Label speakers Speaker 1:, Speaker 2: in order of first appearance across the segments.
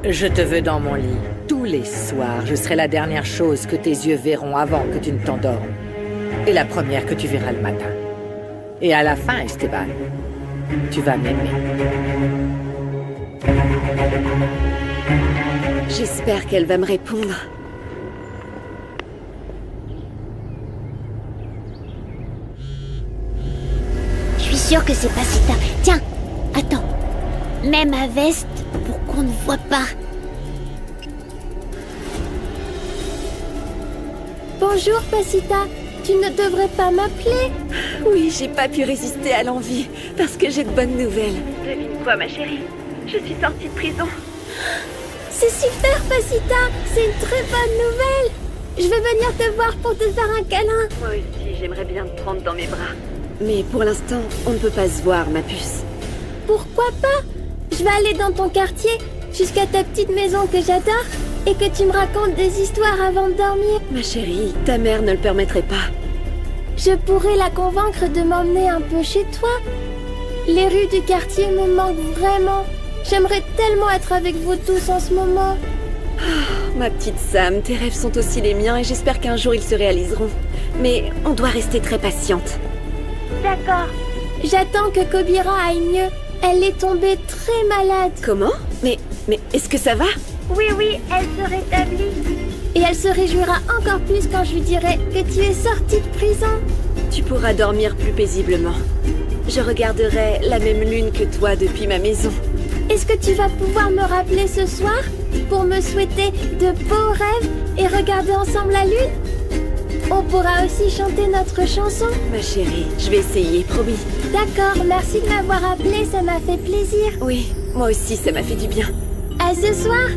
Speaker 1: Je te veux dans mon lit. Tous les soirs, je serai la dernière chose que tes yeux verront avant que tu ne t'endormes. Et la première que tu verras le matin. Et à la fin, Esteban, tu vas m'aimer.
Speaker 2: J'espère qu'elle va me répondre.
Speaker 3: Je suis sûre que c'est Pasita. Tiens, attends. Mets ma veste pour qu'on ne voit pas.
Speaker 4: Bonjour, Pasita. Tu ne devrais pas m'appeler.
Speaker 2: Oui, j'ai pas pu résister à l'envie, parce que j'ai de bonnes nouvelles.
Speaker 5: Devine quoi, ma chérie? Je suis sortie de prison.
Speaker 4: C'est super, Pasita. C'est une très bonne nouvelle. Je vais venir te voir pour te faire un câlin.
Speaker 5: Moi aussi, j'aimerais bien te prendre dans mes bras.
Speaker 2: Mais pour l'instant, on ne peut pas se voir, ma puce.
Speaker 4: Pourquoi pas? Je vais aller dans ton quartier, jusqu'à ta petite maison que j'adore, et que tu me racontes des histoires avant de dormir.
Speaker 2: Ma chérie, ta mère ne le permettrait pas.
Speaker 4: Je pourrais la convaincre de m'emmener un peu chez toi. Les rues du quartier me manquent vraiment. J'aimerais tellement être avec vous tous en ce moment.
Speaker 2: Ma petite Sam, tes rêves sont aussi les miens et j'espère qu'un jour ils se réaliseront. Mais on doit rester très patiente.
Speaker 4: D'accord. J'attends que Kobira aille mieux. Elle est tombée très malade.
Speaker 2: Comment? Mais est-ce que ça va?
Speaker 4: Oui, elle se rétablit. Et elle se réjouira encore plus quand je lui dirai que tu es sortie de prison.
Speaker 2: Tu pourras dormir plus paisiblement. Je regarderai la même lune que toi depuis ma maison.
Speaker 4: Est-ce que tu vas pouvoir me rappeler ce soir pour me souhaiter de beaux rêves et regarder ensemble la lune? On pourra aussi chanter notre chanson.
Speaker 2: Ma chérie, je vais essayer, promis.
Speaker 4: D'accord, merci de m'avoir appelé, ça m'a fait plaisir.
Speaker 2: Oui, moi aussi, ça m'a fait du bien.
Speaker 4: À ce soir.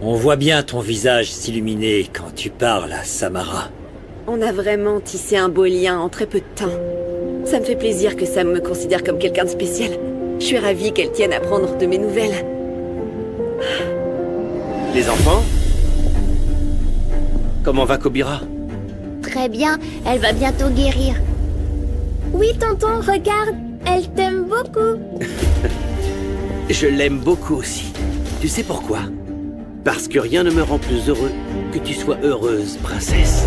Speaker 6: On voit bien ton visage s'illuminer quand tu parles à Samara.
Speaker 2: On a vraiment tissé un beau lien en très peu de temps. Ça me fait plaisir que Sam me considère comme quelqu'un de spécial. Je suis ravie qu'elle tienne à prendre de mes nouvelles.
Speaker 7: Les enfants? Comment va Kobira?
Speaker 3: Très bien, elle va bientôt guérir.
Speaker 4: Oui, tonton, regarde, elle t'aime beaucoup.
Speaker 7: Je l'aime beaucoup aussi. Tu sais pourquoi? Parce que rien ne me rend plus heureux que tu sois heureuse, princesse.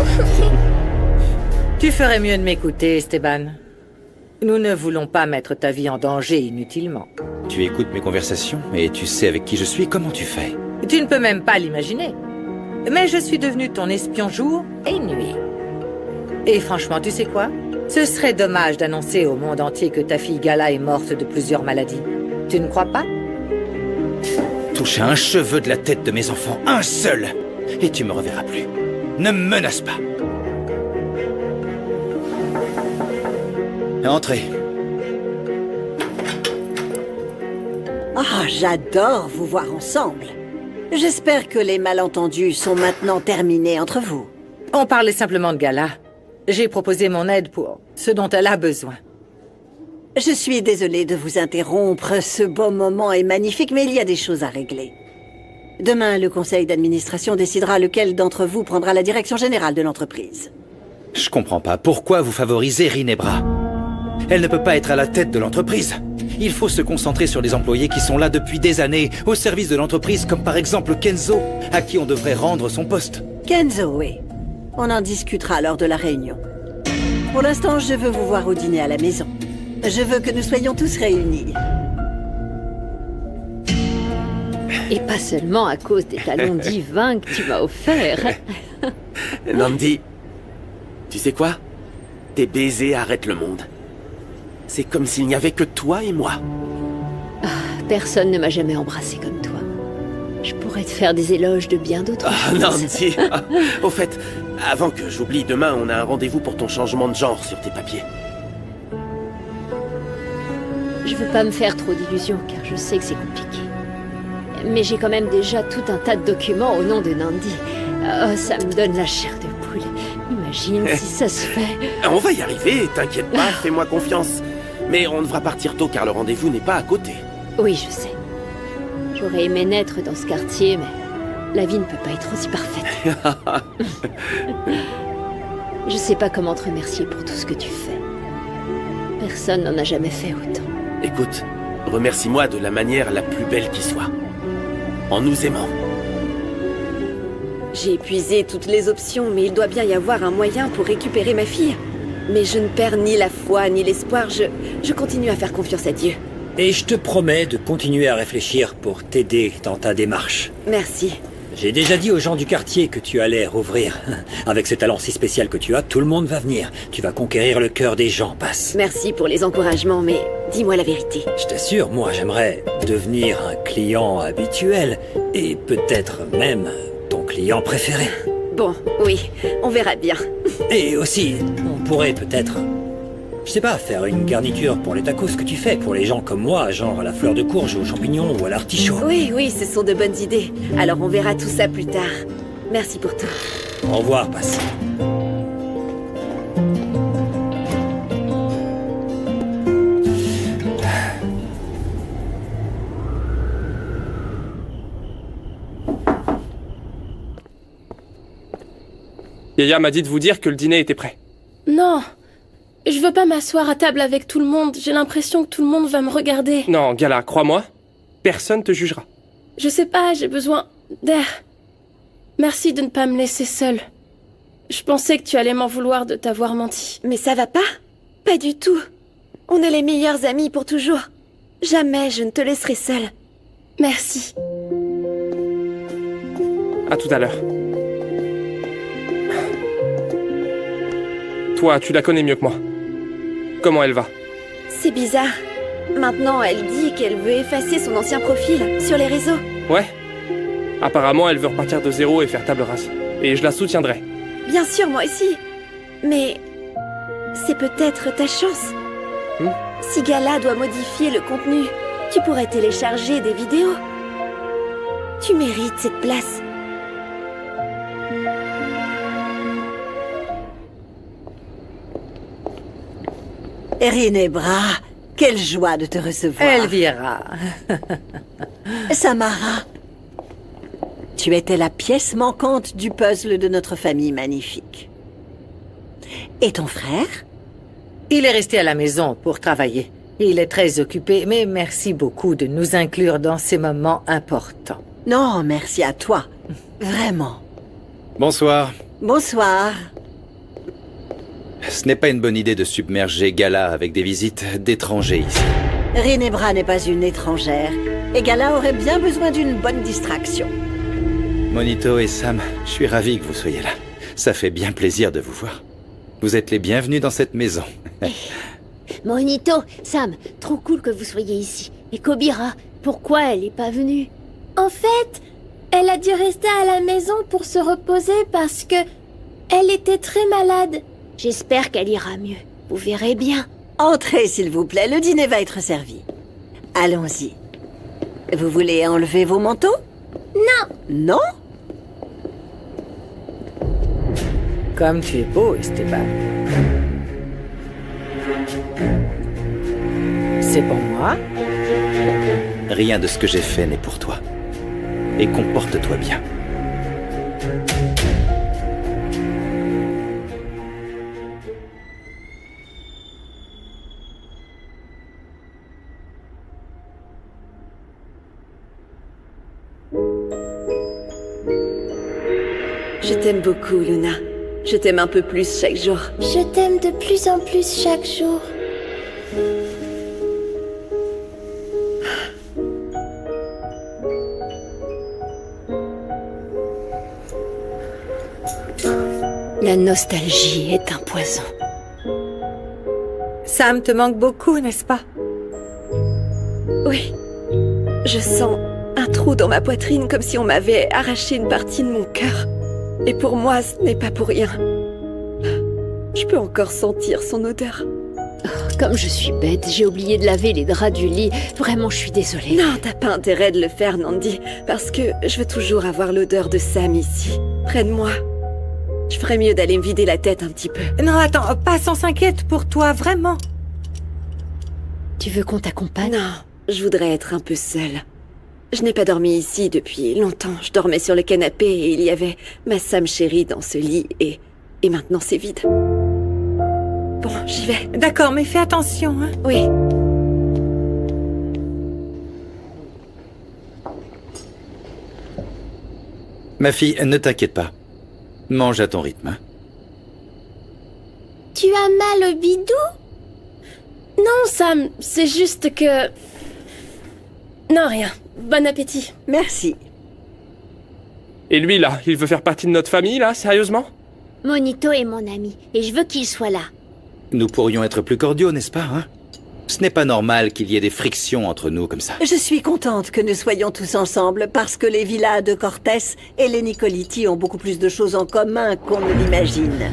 Speaker 1: Tu ferais mieux de m'écouter, Esteban. Nous ne voulons pas mettre ta vie en danger inutilement.
Speaker 8: Tu écoutes mes conversations et tu sais avec qui je suis, comment tu fais?
Speaker 1: Tu ne peux même pas l'imaginer. Mais je suis devenu ton espion jour et nuit. Et franchement, tu sais quoi? Ce serait dommage d'annoncer au monde entier que ta fille Gala est morte de plusieurs maladies. Tu ne crois pas?
Speaker 8: Touche à un cheveu de la tête de mes enfants, un seul, et tu me reverras plus. Ne me menace pas. Entrez.
Speaker 9: Ah, j'adore vous voir ensemble. J'espère que les malentendus sont maintenant terminés entre vous.
Speaker 1: On parlait simplement de Gala. J'ai proposé mon aide pour ce dont elle a besoin.
Speaker 9: Je suis désolée de vous interrompre, ce beau moment est magnifique, mais il y a des choses à régler. Demain, le conseil d'administration décidera lequel d'entre vous prendra la direction générale de l'entreprise.
Speaker 8: Je comprends pas. Pourquoi vous favorisez Rinebra? Elle ne peut pas être à la tête de l'entreprise. Il faut se concentrer sur les employés qui sont là depuis des années, au service de l'entreprise, comme par exemple Kenzo, à qui on devrait rendre son poste.
Speaker 9: Kenzo, oui. On en discutera lors de la réunion. Pour l'instant, je veux vous voir au dîner à la maison. Je veux que nous soyons tous réunis.
Speaker 10: Et pas seulement à cause des talons divins que tu m'as offerts.
Speaker 7: Nandi, tu sais quoi? Tes baisers arrêtent le monde. C'est comme s'il n'y avait que toi et moi.
Speaker 10: Personne ne m'a jamais embrassé comme toi. Je pourrais te faire des éloges de bien d'autres choses.
Speaker 7: Nandi, au fait, avant que j'oublie, demain on a un rendez-vous pour ton changement de genre sur tes papiers.
Speaker 10: Je veux pas me faire trop d'illusions, car je sais que c'est compliqué. Mais j'ai quand même déjà tout un tas de documents au nom de Nandi. Oh, ça me donne la chair de poule. Imagine si ça se fait.
Speaker 7: On va y arriver, t'inquiète pas, fais-moi confiance. Mais on devra partir tôt car le rendez-vous n'est pas à côté.
Speaker 10: Oui, je sais. J'aurais aimé naître dans ce quartier, mais la vie ne peut pas être aussi parfaite. Je sais pas comment te remercier pour tout ce que tu fais. Personne n'en a jamais fait autant.
Speaker 7: Écoute, remercie-moi de la manière la plus belle qui soit. En nous aimant.
Speaker 2: J'ai épuisé toutes les options, mais il doit bien y avoir un moyen pour récupérer ma fille. Mais je ne perds ni la foi, ni l'espoir. Je continue à faire confiance à Dieu.
Speaker 6: Et je te promets de continuer à réfléchir pour t'aider dans ta démarche.
Speaker 2: Merci.
Speaker 6: J'ai déjà dit aux gens du quartier que tu allais rouvrir. Avec ce talent si spécial que tu as, tout le monde va venir. Tu vas conquérir le cœur des gens, Passe.
Speaker 2: Merci pour les encouragements, mais dis-moi la vérité.
Speaker 6: Je t'assure, moi j'aimerais devenir un client habituel. Et peut-être même ton client préféré.
Speaker 2: Bon, oui, on verra bien.
Speaker 6: Et aussi, on pourrait peut-être... Je sais pas, faire une garniture pour les tacos que tu fais pour les gens comme moi, genre à la fleur de courge, aux champignons ou à l'artichaut.
Speaker 2: Oui, ce sont de bonnes idées. Alors on verra tout ça plus tard. Merci pour tout.
Speaker 6: Au revoir, Passe.
Speaker 11: Yaya m'a dit de vous dire que le dîner était prêt.
Speaker 12: Non, je veux pas m'asseoir à table avec tout le monde. J'ai l'impression que tout le monde va me regarder.
Speaker 11: Non, Gala, crois-moi, personne te jugera.
Speaker 12: Je sais pas, j'ai besoin d'air. Merci de ne pas me laisser seule. Je pensais que tu allais m'en vouloir de t'avoir menti.
Speaker 2: Mais ça va pas? Pas du tout. On est les meilleurs amis pour toujours. Jamais je ne te laisserai seule.
Speaker 12: Merci.
Speaker 11: À tout à l'heure. Toi, tu la connais mieux que moi. Comment elle va?
Speaker 2: C'est bizarre. Maintenant, elle dit qu'elle veut effacer son ancien profil sur les réseaux.
Speaker 11: Ouais. Apparemment, elle veut repartir de zéro et faire table rase. Et je la soutiendrai.
Speaker 2: Bien sûr, moi aussi. Mais c'est peut-être ta chance. Si Gala doit modifier le contenu, tu pourrais télécharger des vidéos. Tu mérites cette place.
Speaker 9: Rinebra, quelle joie de te recevoir.
Speaker 1: Elvira.
Speaker 9: Samara, tu étais la pièce manquante du puzzle de notre famille magnifique. Et ton frère?
Speaker 1: Il est resté à la maison pour travailler. Il est très occupé, mais merci beaucoup de nous inclure dans ces moments importants.
Speaker 9: Non, merci à toi. Vraiment.
Speaker 8: Bonsoir.
Speaker 9: Bonsoir.
Speaker 8: Ce n'est pas une bonne idée de submerger Gala avec des visites d'étrangers ici.
Speaker 9: Rinebra n'est pas une étrangère, et Gala aurait bien besoin d'une bonne distraction.
Speaker 8: Monito et Sam, je suis ravi que vous soyez là. Ça fait bien plaisir de vous voir. Vous êtes les bienvenus dans cette maison.
Speaker 3: Monito, Sam, trop cool que vous soyez ici. Et Kobira, pourquoi elle est pas venue?
Speaker 12: En fait, elle a dû rester à la maison pour se reposer parce que elle était très malade.
Speaker 3: J'espère qu'elle ira mieux. Vous verrez bien.
Speaker 9: Entrez, s'il vous plaît, le dîner va être servi. Allons-y. Vous voulez enlever vos manteaux?
Speaker 12: Non.
Speaker 9: Non?
Speaker 1: Comme tu es beau, Esteban. C'est pour moi?
Speaker 8: Rien de ce que j'ai fait n'est pour toi. Et comporte-toi bien.
Speaker 2: Je t'aime beaucoup, Luna. Je t'aime un peu plus chaque jour.
Speaker 4: Je t'aime de plus en plus chaque jour.
Speaker 10: La nostalgie est un poison.
Speaker 1: Sam te manque beaucoup, n'est-ce pas?
Speaker 2: Oui. Je sens un trou dans ma poitrine comme si on m'avait arraché une partie de mon cœur. Et pour moi, ce n'est pas pour rien. Je peux encore sentir son odeur.
Speaker 10: Oh, comme je suis bête, j'ai oublié de laver les draps du lit. Vraiment, je suis désolée.
Speaker 2: Non, t'as pas intérêt de le faire, Nandi. Parce que je veux toujours avoir l'odeur de Sam ici, près de moi. Je ferais mieux d'aller me vider la tête un petit peu.
Speaker 1: Non, attends, pas sans s'inquiète pour toi, vraiment.
Speaker 10: Tu veux qu'on t'accompagne?
Speaker 2: Non, je voudrais être un peu seule. Je n'ai pas dormi ici depuis longtemps. Je dormais sur le canapé et il y avait ma Sam chérie dans ce lit et maintenant c'est vide. Bon, j'y vais.
Speaker 1: D'accord, mais fais attention, hein.
Speaker 2: Oui.
Speaker 8: Ma fille, ne t'inquiète pas. Mange à ton rythme. Hein.
Speaker 4: Tu as mal au bidou?
Speaker 12: Non, Sam, c'est juste que... Non, rien. Bon appétit.
Speaker 9: Merci.
Speaker 11: Et lui, là, il veut faire partie de notre famille, là, sérieusement?
Speaker 3: Monito est mon ami, et je veux qu'il soit là.
Speaker 8: Nous pourrions être plus cordiaux, n'est-ce pas, hein? Ce n'est pas normal qu'il y ait des frictions entre nous comme ça.
Speaker 9: Je suis contente que nous soyons tous ensemble parce que les villas de Cortés et les Nicoliti ont beaucoup plus de choses en commun qu'on ne l'imagine.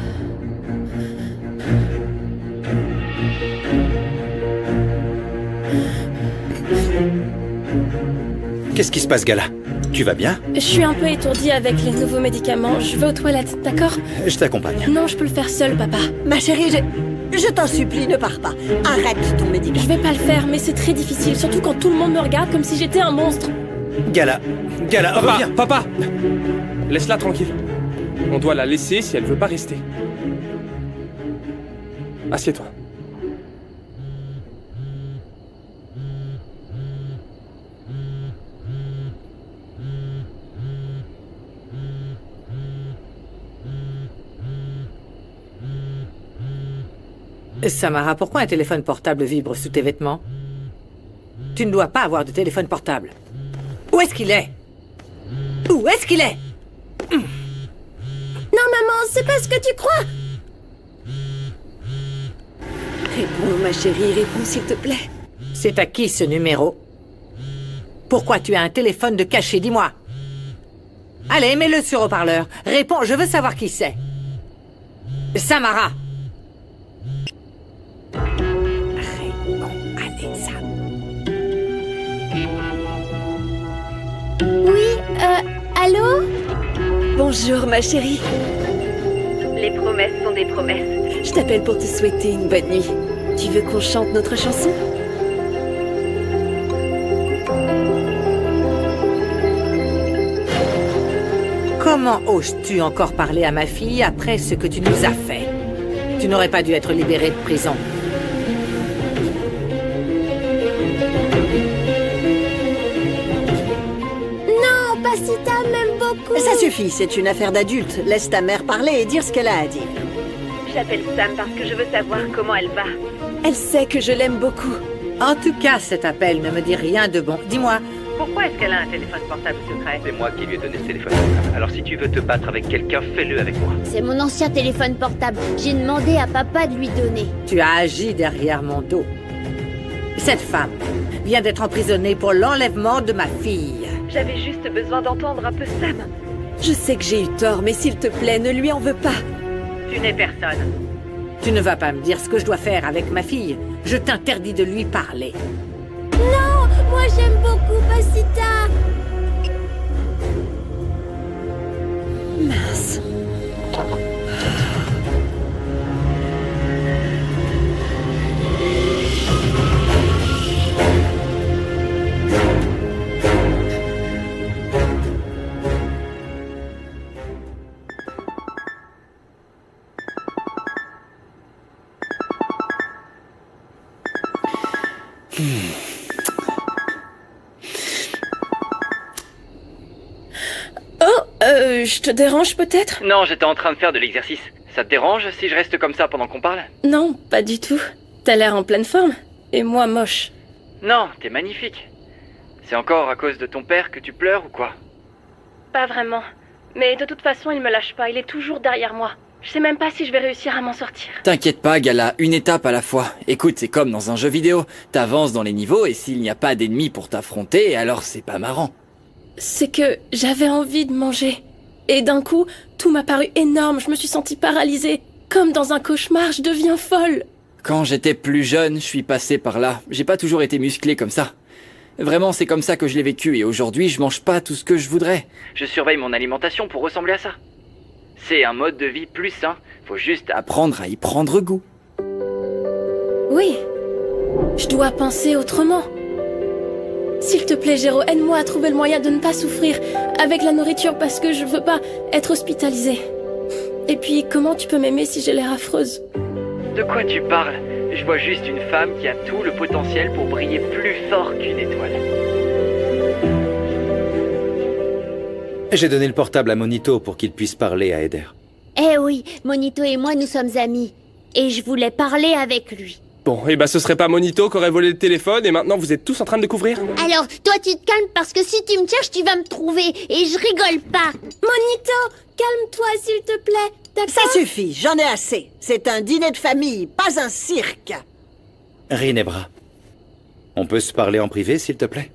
Speaker 8: Qu'est-ce qui se passe, Gala? Tu vas bien?
Speaker 12: Je suis un peu étourdie avec les nouveaux médicaments. Je vais aux toilettes, d'accord?
Speaker 8: Je t'accompagne.
Speaker 12: Non, je peux le faire seule, papa.
Speaker 9: Ma chérie, je t'en supplie, ne pars pas. Arrête ton médicament.
Speaker 12: Je vais pas le faire, mais c'est très difficile, surtout quand tout le monde me regarde comme si j'étais un monstre.
Speaker 8: Gala,
Speaker 11: Papa,
Speaker 8: reviens.
Speaker 11: papa! Laisse-la tranquille. On doit la laisser si elle veut pas rester. Assieds-toi.
Speaker 1: Samara, pourquoi un téléphone portable vibre sous tes vêtements? Tu ne dois pas avoir de téléphone portable. Où est-ce qu'il est? Où est-ce qu'il est?
Speaker 4: Non, maman, c'est pas ce que tu crois.
Speaker 2: Réponds, ma chérie, réponds s'il te plaît.
Speaker 1: C'est à qui ce numéro? Pourquoi tu as un téléphone de caché, dis-moi. Allez, mets-le sur haut-parleur. Réponds, je veux savoir qui c'est. Samara. Allez, Sam.
Speaker 4: Oui, allô?
Speaker 2: Bonjour, ma chérie.
Speaker 5: Les promesses sont des promesses.
Speaker 2: Je t'appelle pour te souhaiter une bonne nuit. Tu veux qu'on chante notre chanson?
Speaker 1: Comment oses-tu encore parler à ma fille après ce que tu nous as fait? Tu n'aurais pas dû être libérée de prison.
Speaker 4: Non, Pasita m'aime beaucoup.
Speaker 9: Ça suffit, c'est une affaire d'adulte. Laisse ta mère parler et dire ce qu'elle a à dire.
Speaker 5: J'appelle Sam parce que je veux savoir comment elle va.
Speaker 2: Elle sait que je l'aime beaucoup.
Speaker 1: En tout cas, cet appel ne me dit rien de bon. Dis-moi,
Speaker 5: Pourquoi est-ce qu'elle a un téléphone portable secret?
Speaker 7: C'est moi qui lui ai donné ce téléphone. Alors si tu veux te battre avec quelqu'un, fais-le avec moi.
Speaker 3: C'est mon ancien téléphone portable. J'ai demandé à papa de lui donner.
Speaker 1: tu as agi derrière mon dos. Cette femme vient d'être emprisonnée pour l'enlèvement de ma fille.
Speaker 5: J'avais juste besoin d'entendre un peu Sam.
Speaker 2: Je sais que j'ai eu tort, mais s'il te plaît, ne lui en veux pas.
Speaker 5: Tu n'es personne.
Speaker 1: Tu ne vas pas me dire ce que je dois faire avec ma fille. Je t'interdis de lui parler.
Speaker 4: Non, moi j'aime beaucoup Pasita.
Speaker 2: Mince.
Speaker 12: Je te dérange peut-être?
Speaker 7: Non, j'étais en train de faire de l'exercice. Ça te dérange si je reste comme ça pendant qu'on parle?
Speaker 12: Non, pas du tout. T'as l'air en pleine forme. Et moi, moche.
Speaker 7: Non, t'es magnifique. C'est encore à cause de ton père que tu pleures ou quoi?
Speaker 12: Pas vraiment. Mais de toute façon, il me lâche pas. Il est toujours derrière moi. Je sais même pas si je vais réussir à m'en sortir.
Speaker 13: T'inquiète pas, Gala, une étape à la fois. Écoute, c'est comme dans un jeu vidéo. T'avances dans les niveaux et s'il n'y a pas d'ennemis pour t'affronter, alors c'est pas marrant.
Speaker 12: C'est que j'avais envie de manger. Et d'un coup, tout m'a paru énorme. Je me suis sentie paralysée. Comme dans un cauchemar, je deviens folle.
Speaker 13: Quand j'étais plus jeune, je suis passé par là. J'ai pas toujours été musclé comme ça. Vraiment, c'est comme ça que je l'ai vécu et aujourd'hui, je mange pas tout ce que je voudrais.
Speaker 7: Je surveille mon alimentation pour ressembler à ça. C'est un mode de vie plus sain. Faut juste
Speaker 13: apprendre à y prendre goût.
Speaker 12: Oui. Je dois penser autrement. S'il te plaît, Géro, aide-moi à trouver le moyen de ne pas souffrir avec la nourriture parce que je veux pas être hospitalisée. Et puis, comment tu peux m'aimer si j'ai l'air affreuse?
Speaker 7: De quoi tu parles? Je vois juste une femme qui a tout le potentiel pour briller plus fort qu'une étoile.
Speaker 8: J'ai donné le portable à Monito pour qu'il puisse parler à Eder.
Speaker 3: Eh oui, Monito et moi nous sommes amis. Et je voulais parler avec lui.
Speaker 11: Bon, et bah ce serait pas Monito qui aurait volé le téléphone et maintenant vous êtes tous en train de le couvrir?
Speaker 3: Alors, toi tu te calmes parce que si tu me cherches, tu vas me trouver. Et je rigole pas.
Speaker 4: Monito, calme-toi s'il te plaît, d'accord?
Speaker 9: Ça suffit, j'en ai assez. C'est un dîner de famille, pas un cirque.
Speaker 8: Rinebra, on peut se parler en privé, s'il te plaît?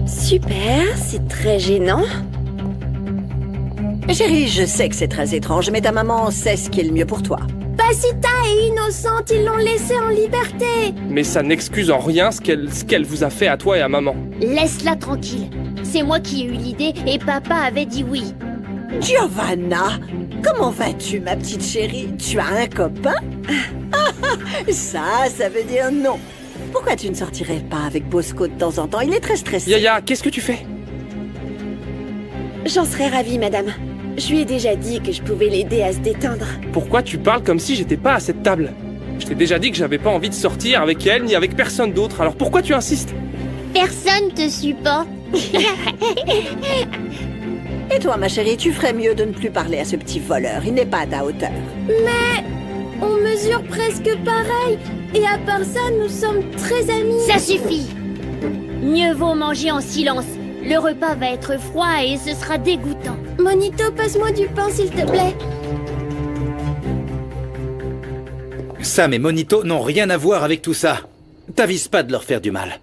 Speaker 2: Super, c'est très gênant.
Speaker 9: Chérie, je sais que c'est très étrange, mais ta maman sait ce qui est le mieux pour toi.
Speaker 4: Pasita est innocente, ils l'ont laissée en liberté.
Speaker 11: Mais ça n'excuse en rien ce qu'elle vous a fait à toi et à maman.
Speaker 3: Laisse-la tranquille. C'est moi qui ai eu l'idée et papa avait dit oui.
Speaker 9: Giovanna, comment vas-tu, ma petite chérie? Tu as un copain? Ça veut dire non. Pourquoi tu ne sortirais pas avec Bosco de temps en temps? Il est très stressé.
Speaker 11: Yaya, qu'est-ce que tu fais?
Speaker 2: J'en serais ravie, madame. Je lui ai déjà dit que je pouvais l'aider à se détendre.
Speaker 11: Pourquoi tu parles comme si j'étais pas à cette table? Je t'ai déjà dit que j'avais pas envie de sortir avec elle ni avec personne d'autre, alors pourquoi tu insistes?
Speaker 3: Personne te supporte.
Speaker 9: Et toi, ma chérie, tu ferais mieux de ne plus parler à ce petit voleur. Il n'est pas à ta hauteur.
Speaker 4: Mais on mesure presque pareil. Et à part ça, nous sommes très amis.
Speaker 3: Ça suffit. Mieux vaut manger en silence. Le repas va être froid et ce sera dégoûtant.
Speaker 4: Monito, passe-moi du pain, s'il te plaît.
Speaker 8: Sam et Monito n'ont rien à voir avec tout ça. T'avises pas de leur faire du mal.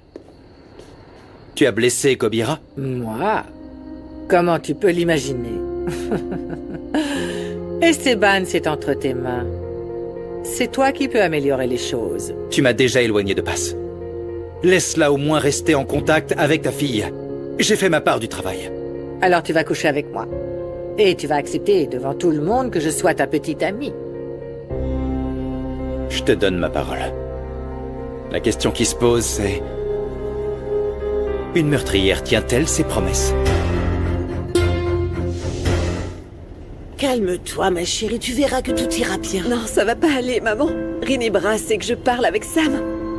Speaker 8: Tu as blessé Kobira?
Speaker 1: Moi? Comment tu peux l'imaginer? Esteban, c'est entre tes mains. C'est toi qui peux améliorer les choses.
Speaker 8: Tu m'as déjà éloigné de Paz. Laisse-la au moins rester en contact avec ta fille. J'ai fait ma part du travail.
Speaker 1: Alors tu vas coucher avec moi. Et tu vas accepter devant tout le monde que je sois ta petite amie.
Speaker 8: Je te donne ma parole. La question qui se pose, c'est... Une meurtrière tient-elle ses promesses?
Speaker 14: Calme-toi, ma chérie, tu verras que tout ira bien.
Speaker 2: Non, ça va pas aller, maman. Rinebra sait que je parle avec Sam.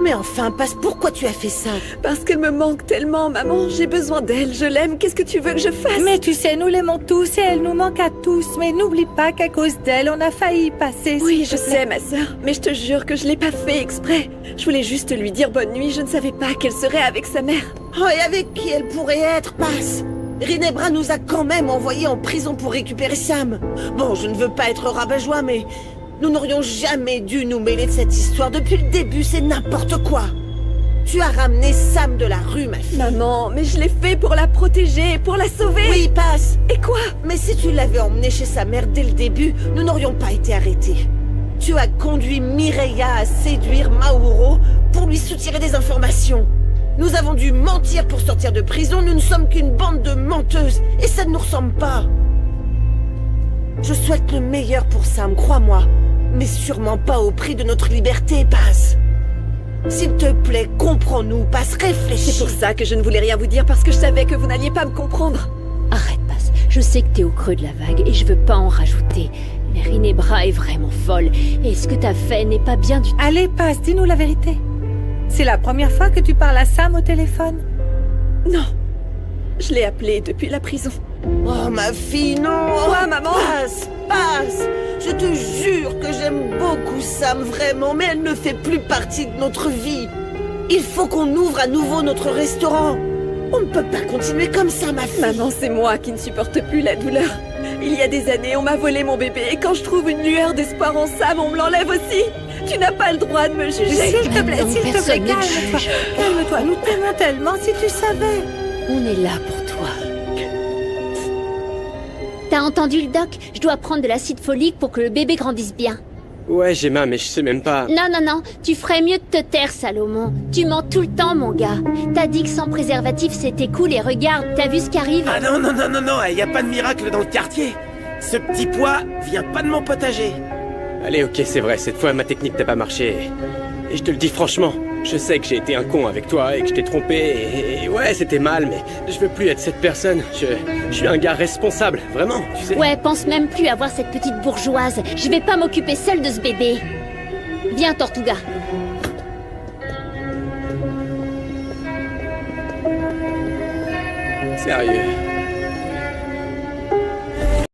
Speaker 14: Mais enfin, pourquoi tu as fait ça?
Speaker 2: Parce qu'elle me manque tellement, maman. J'ai besoin d'elle, je l'aime. Qu'est-ce que tu veux que je fasse?
Speaker 1: Mais tu sais, nous l'aimons tous et elle nous manque à tous. Mais n'oublie pas qu'à cause d'elle, on a failli passer.
Speaker 2: Oui, je sais, ma sœur. Mais je te jure que je l'ai pas fait exprès. Je voulais juste lui dire bonne nuit. Je ne savais pas qu'elle serait avec sa mère.
Speaker 14: Oh, et avec qui elle pourrait être, Paz? Rinebra nous a quand même envoyés en prison pour récupérer Sam. Bon, je ne veux pas être rabat-joie, mais... Nous n'aurions jamais dû nous mêler de cette histoire. Depuis le début, c'est n'importe quoi. Tu as ramené Sam de la rue, ma fille.
Speaker 2: Maman, mais je l'ai fait pour la protéger, pour la sauver.
Speaker 14: Oui, Paz.
Speaker 2: Et quoi?
Speaker 14: Mais si tu l'avais emmenée chez sa mère dès le début, nous n'aurions pas été arrêtés. Tu as conduit Mireia à séduire Mauro pour lui soutirer des informations. Nous avons dû mentir pour sortir de prison. Nous ne sommes qu'une bande de menteuses. Et ça ne nous ressemble pas. Je souhaite le meilleur pour Sam, crois-moi. Mais sûrement pas au prix de notre liberté, Paz. S'il te plaît, comprends-nous, Paz, réfléchis.
Speaker 2: C'est pour ça que je ne voulais rien vous dire, parce que je savais que vous n'alliez pas me comprendre.
Speaker 10: Arrête, Paz. Je sais que t'es au creux de la vague et je veux pas en rajouter. Mais Rinebra est vraiment folle. Et ce que t'as fait n'est pas bien du tout.
Speaker 1: Allez, Paz, dis-nous la vérité. C'est la première fois que tu parles à Sam au téléphone?
Speaker 2: Non. Je l'ai appelé depuis la prison.
Speaker 14: Oh, ma fille, non.
Speaker 2: Quoi, maman?
Speaker 14: Paz, je te jure que j'aime beaucoup Sam, vraiment, mais elle ne fait plus partie de notre vie. Il faut qu'on ouvre à nouveau notre restaurant. On ne peut pas continuer comme ça, ma fille.
Speaker 2: Maman, c'est moi qui ne supporte plus la douleur. Il y a des années, on m'a volé mon bébé, et quand je trouve une lueur d'espoir en Sam, on me l'enlève aussi. Tu n'as pas le droit de me juger.
Speaker 1: S'il te plaît, calme-toi. Calme-toi, nous t'aimons tellement, si tu savais.
Speaker 10: On est là pour toi.
Speaker 3: T'as entendu le doc? Je dois prendre de l'acide folique pour que le bébé grandisse bien.
Speaker 11: Ouais, Gemma, mais je sais même pas...
Speaker 3: Non, tu ferais mieux de te taire, Salomon. Tu mens tout le temps, mon gars. T'as dit que sans préservatif, c'était cool et regarde, t'as vu ce qui arrive?
Speaker 15: Ah non, y a pas de miracle dans le quartier. Ce petit pois vient pas de mon potager.
Speaker 11: Allez, ok, c'est vrai, cette fois ma technique n'a pas marché. Et je te le dis franchement, je sais que j'ai été un con avec toi et que je t'ai trompé et ouais, c'était mal, mais je veux plus être cette personne. Je suis un gars responsable, vraiment, tu sais.
Speaker 3: Ouais, pense même plus à voir cette petite bourgeoise. Je vais pas m'occuper seule de ce bébé. Viens, Tortuga.
Speaker 11: Sérieux.